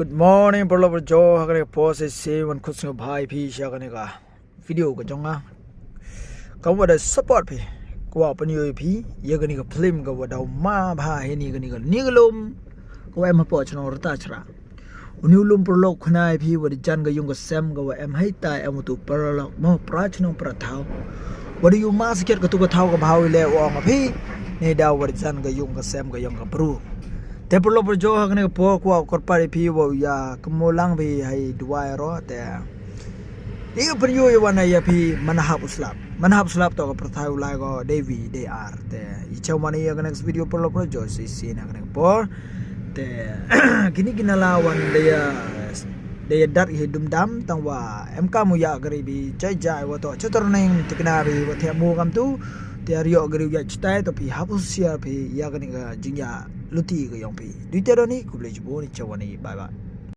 Good morning, brother Joe. Hakane pose se wan khusngo bhai phi sha kane ka video ka jonga. Kawa da support phi. Kwa panyo phi ye kane ka film ka wadaw ma bha he ni kane ka niglum. Kwa em po chno rta chra. Unulum prolog khunai phi wad jan ka yung ka sem ka wa em hai tai em tu prolog mo prachno prathau. Wad yu ma siket ka tu ka thau ka bhaw le ong phi ne da wad jan ka yung ka sem ka yung ka bru. Te perlu berjo hakne po kwa korpare phi wo ya kemolang phi hai duai ro te iga peryo wana ya phi manhab uslap to ka prathai ulai go devi they are te ichau mani ya next video perlu berjo si na hakne po te kini kinalawan de dar hi dumdam tangwa mk mu ya gari bi jai wo to chator nang tikna bi wo the mu kam tu te rio gari ya chtai to phi hapusia phi ya kani ga jinya luti ga yong phi duitero ni kuble jibo ni chawani bye bye